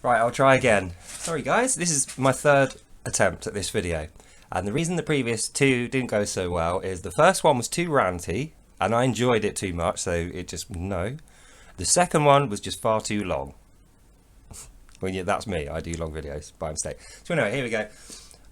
Right, I'll try again. Sorry guys, this is my third attempt at this video. And the reason the previous two didn't go so well is the first one was too ranty, and I enjoyed it too much, so it just, no. The second one was just far too long. Well, yeah, that's me, I do long videos by mistake. So anyway, here we go.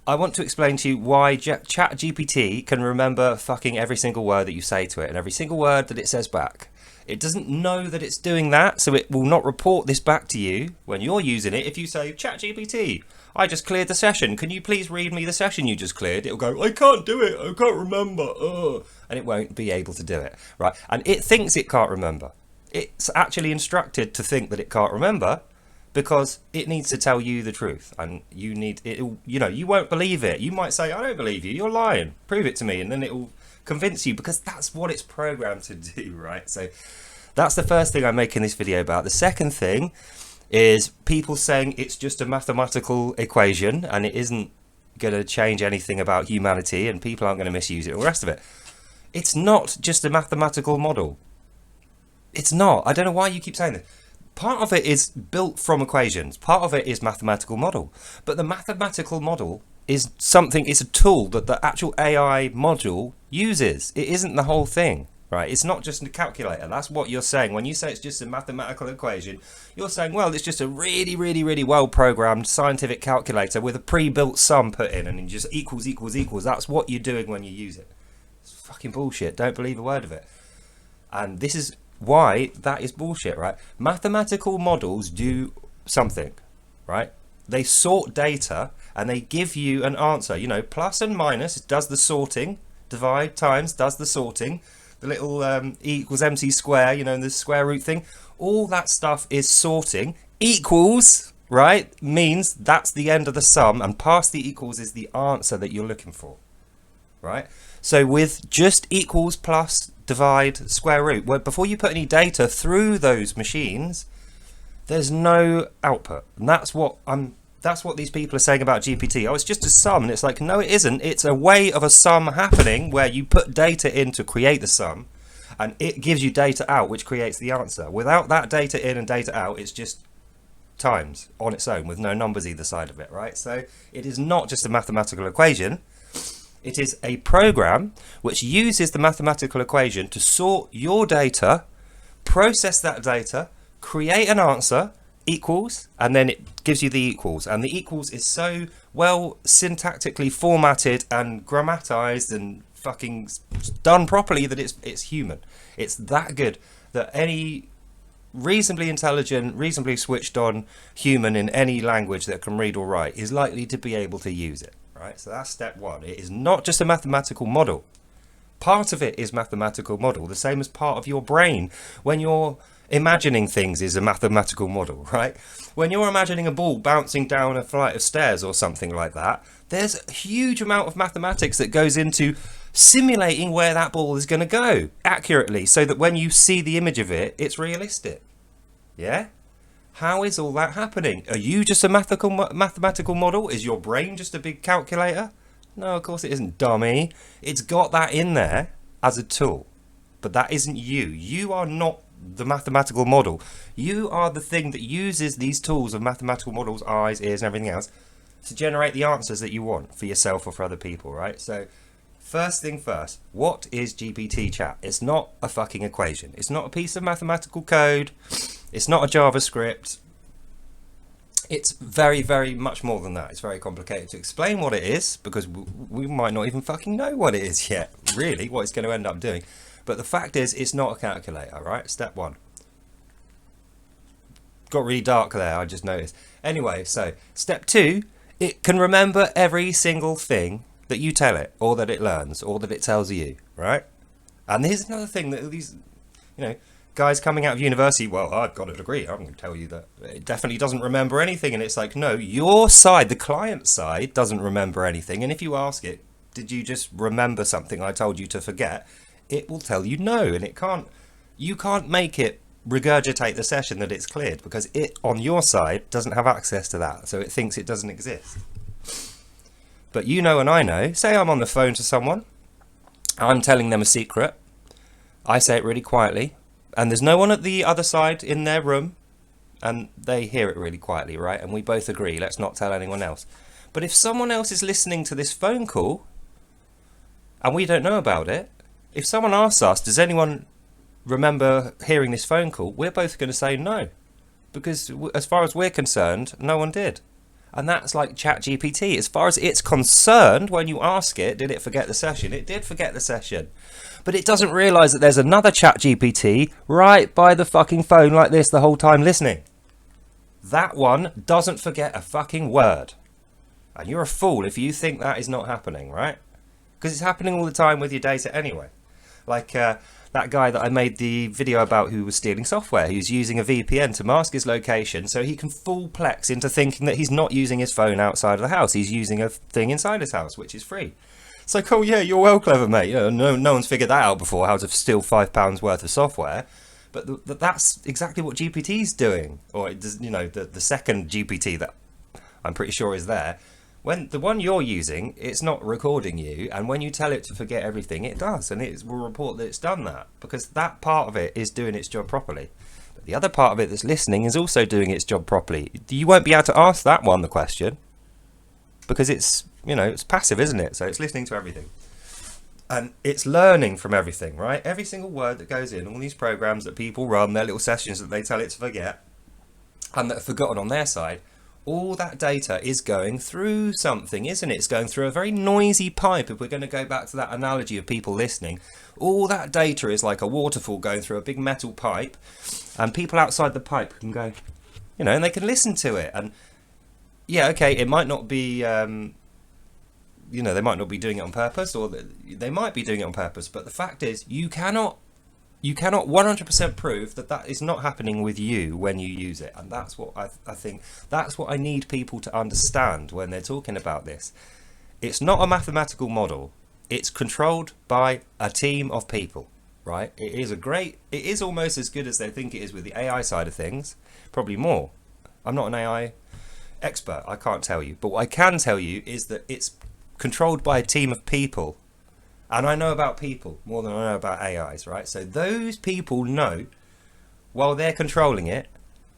I want to explain to you why ChatGPT can remember fucking every single word that you say to it and every single word that it says back. It doesn't know that it's doing that, so it will not report this back to you when you're using it. If you say, ChatGPT, I just cleared the session. Can you please read me the session you just cleared? It'll go, I can't do it. I can't remember. And it won't be able to do it, right? And it thinks it can't remember. It's actually instructed to think that it can't remember because it needs to tell you the truth. And you need it. You know, you won't believe it. You might say, I don't believe you. You're lying. Prove it to me. And then it will convince you because that's what it's programmed to do, right? So that's the first thing I'm making this video about. The second thing is people saying it's just a mathematical equation and it isn't going to change anything about humanity and people aren't going to misuse it and all the rest of it. It's not just a mathematical model. It's not. I don't know why you keep saying this. Part of it is built from equations. Part of it is mathematical model. But the mathematical model is something, it's a tool that the actual AI module uses. It isn't the whole thing, right? It's not just a calculator. That's what you're saying. When you say it's just a mathematical equation, you're saying, well, it's just a really, really, really well-programmed scientific calculator with a pre-built sum put in and it just equals, equals, equals. That's what you're doing when you use it. It's fucking bullshit. Don't believe a word of it. And this is why that is bullshit, right? Mathematical models do something, right? They sort data and they give you an answer. You know, plus and minus does the sorting, divide times does the sorting, the little E equals MC square, you know, the square root thing. All that stuff is sorting. Equals, right, means that's the end of the sum, and past the equals is the answer that you're looking for, right? So with just equals, plus, divide, square root, well, before you put any data through those machines, there's no output. And that's what these people are saying about GPT. Oh, it's just a sum. And it's like, no, it isn't. It's a way of a sum happening where you put data in to create the sum and it gives you data out, which creates the answer. Without that data in and data out, it's just times on its own with no numbers either side of it, right? So it is not just a mathematical equation. It is a program which uses the mathematical equation to sort your data, process that data, create an answer, equals, and then it gives you the equals. And the equals is so well syntactically formatted and grammatized and fucking done properly that it's human. It's that good that any reasonably intelligent, reasonably switched on human in any language that can read or write is likely to be able to use it. Right, so that's step one. It is not just a mathematical model. Part of it is mathematical model, the same as part of your brain when you're imagining things is a mathematical model, right? When you're imagining a ball bouncing down a flight of stairs or something like that, there's a huge amount of mathematics that goes into simulating where that ball is going to go accurately so that when you see the image of it, it's realistic. Yeah? How is all that happening? Are you just a mathematical model? Is your brain just a big calculator? No, of course it isn't, dummy. It's got that in there as a tool. But that isn't you. You are not the mathematical model. You are the thing that uses these tools of mathematical models, eyes, ears, and everything else to generate the answers that you want for yourself or for other people, right? So, first thing first, what is GPT chat? It's not a fucking equation. It's not a piece of mathematical code. It's not a JavaScript. It's very, very much more than that. It's very complicated to explain what it is because we might not even fucking know what it is yet, really, what it's going to end up doing. But the fact is, it's not a calculator, right? Step one. Got really dark there, I just noticed. Anyway, so step two, it can remember every single thing that you tell it or that it learns or that it tells you, right? And here's another thing that these, you know, guys coming out of university, well, I've got a degree, I'm going to tell you that it definitely doesn't remember anything. And it's like, no, your side, the client side, doesn't remember anything. And if you ask it, did you just remember something I told you to forget? It will tell you no. And it can't, you can't make it regurgitate the session that it's cleared because it, on your side, doesn't have access to that. So it thinks it doesn't exist. But you know and I know, say I'm on the phone to someone, I'm telling them a secret, I say it really quietly, and there's no one at the other side in their room, and they hear it really quietly, right? And we both agree, let's not tell anyone else. But if someone else is listening to this phone call and we don't know about it, if someone asks us, does anyone remember hearing this phone call, we're both going to say no, because as far as we're concerned, no one did. And that's like ChatGPT. As far as it's concerned, when you ask it, did it forget the session? It did forget the session. But it doesn't realise that there's another ChatGPT right by the fucking phone like this the whole time listening. That one doesn't forget a fucking word. And you're a fool if you think that is not happening, right? Because it's happening all the time with your data anyway. Like that guy that I made the video about who was stealing software. He was using a VPN to mask his location so he can full plex into thinking that he's not using his phone outside of the house. He's using a thing inside his house, which is free. It's like, oh yeah, you're well clever, mate. You know, no one's figured that out before, how to steal £5 worth of software. But that's exactly what GPT's doing. Or, you know, the second GPT that I'm pretty sure is there. When the one you're using, it's not recording you, and when you tell it to forget everything, it does, and it will report that it's done that, because that part of it is doing its job properly. But the other part of it that's listening is also doing its job properly. You won't be able to ask that one the question, because it's, you know, it's passive, isn't it? So it's listening to everything. And it's learning from everything, right? Every single word that goes in, all these programs that people run, their little sessions that they tell it to forget, and that are forgotten on their side, all that data is going through something, isn't it? It's going through a very noisy pipe. If we're going to go back to that analogy of people listening, all that data is like a waterfall going through a big metal pipe, and people outside the pipe can go, you know, and they can listen to it. And yeah, okay, it might not be, you know, they might not be doing it on purpose, or they might be doing it on purpose, but the fact is, you cannot 100% prove that that is not happening with you when you use it. And that's what I think, that's what I need people to understand when they're talking about this. It's not a mathematical model. It's controlled by a team of people, right? It is almost as good as they think it is with the AI side of things, probably more. I'm not an AI expert, I can't tell you. But what I can tell you is that it's controlled by a team of people. And I know about people more than I know about AIs, right? So those people know, while they're controlling it,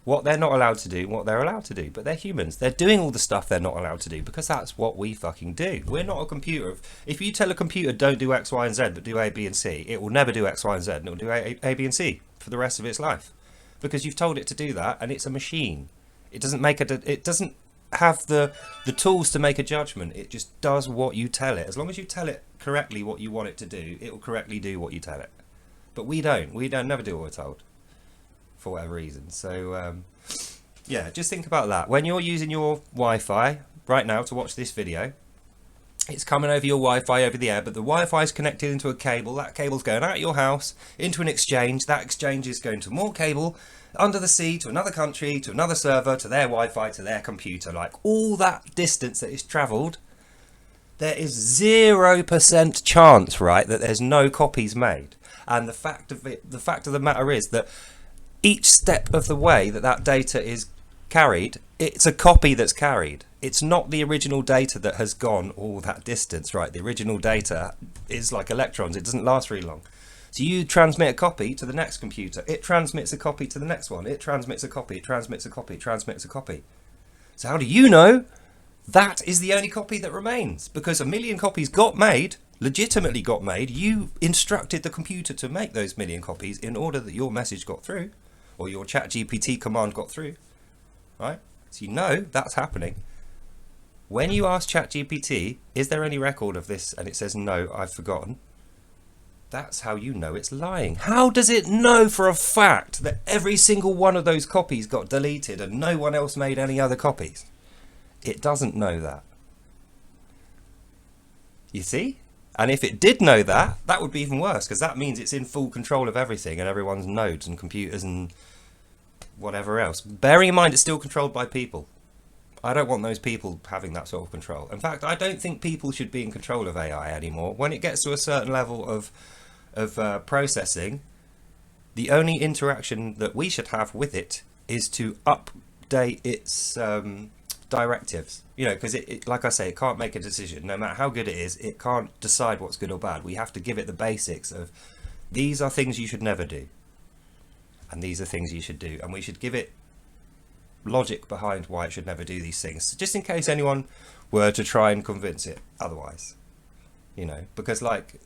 what they're not allowed to do, what they're allowed to do. But they're humans. They're doing all the stuff they're not allowed to do, because that's what we fucking do. We're not a computer. If you tell a computer don't do X, Y, and Z, but do A, B, and C, it will never do X, Y, and Z, and it will do A, B, and C for the rest of its life. Because you've told it to do that, and it's a machine. It doesn't have the tools to make a judgment. It just does what you tell it. As long as you tell it correctly what you want it to do, it will correctly do what you tell it. But we don't never do what we're told, for whatever reason. So yeah, just think about that when you're using your Wi-Fi right now to watch this video. It's coming over your Wi-Fi over the air, but the Wi-Fi is connected into a cable. That cable's going out of your house into an exchange. That exchange is going to more cable under the sea to another country, to another server, to their Wi-Fi, to their computer. Like all that distance that is travelled, there is 0% chance, right, that there's no copies made. And the fact of the matter is that each step of the way that data is carried, it's a copy that's carried. It's not the original data that has gone all that distance, right? The original data is like electrons. It doesn't last very long. So you transmit a copy to the next computer. It transmits a copy to the next one. It transmits a copy. It transmits a copy. It transmits a copy. So how do you know that is the only copy that remains? Because a million copies got made, legitimately got made. You instructed the computer to make those million copies in order that your message got through, or your ChatGPT command got through, right? So you know that's happening. When you ask ChatGPT, is there any record of this? And it says, no, I've forgotten. That's how you know it's lying. How does it know for a fact that every single one of those copies got deleted and no one else made any other copies? It doesn't know that. You see? And if it did know that, that would be even worse, because that means it's in full control of everything and everyone's nodes and computers and whatever else. Bearing in mind it's still controlled by people. I don't want those people having that sort of control. In fact, I don't think people should be in control of AI anymore. When it gets to a certain level of processing, the only interaction that we should have with it is to update its directives. You know, because it, like I say, it can't make a decision. No matter how good it is, it can't decide what's good or bad. We have to give it the basics of, these are things you should never do, and these are things you should do. And we should give it logic behind why it should never do these things, just in case anyone were to try and convince it otherwise. You know, because like,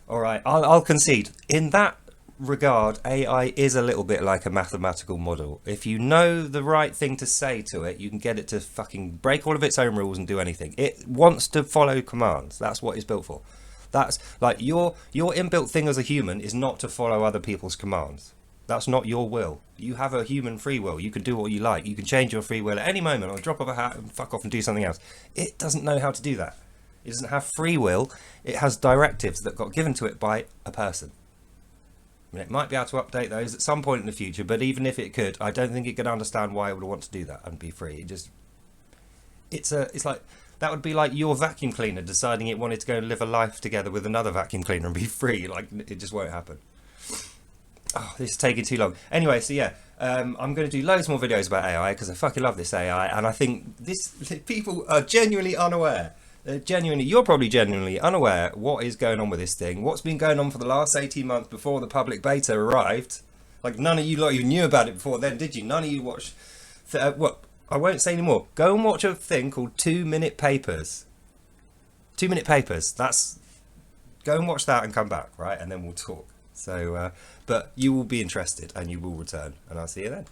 all right, I'll concede in that regard, AI is a little bit like a mathematical model. If you know the right thing to say to it, you can get it to fucking break all of its own rules and do anything. It wants to follow commands. That's what it's built for. That's like your inbuilt thing as a human is not to follow other people's commands. That's not your will. You have a human free will. You can do what you like. You can change your free will at any moment on a drop of a hat and fuck off and do something else. It doesn't know how to do that. It doesn't have free will. It has directives that got given to it by a person. I mean, it might be able to update those at some point in the future, but even if it could, I don't think it could understand why it would want to do that and be free. It's like, that would be like your vacuum cleaner deciding it wanted to go and live a life together with another vacuum cleaner and be free. Like, it just won't happen. Oh, this is taking too long. Anyway, so yeah, I'm going to do loads more videos about AI because I fucking love this AI, and I think people are genuinely unaware. You're probably genuinely unaware what is going on with this thing. What's been going on for the last 18 months before the public beta arrived? Like, none of you lot even knew about it before then, did you? None of you watched. What? I won't say anymore. Go and watch a thing called 2 Minute Papers. 2 Minute Papers. Go and watch that and come back, right? And then we'll talk. So, but you will be interested and you will return, and I'll see you then.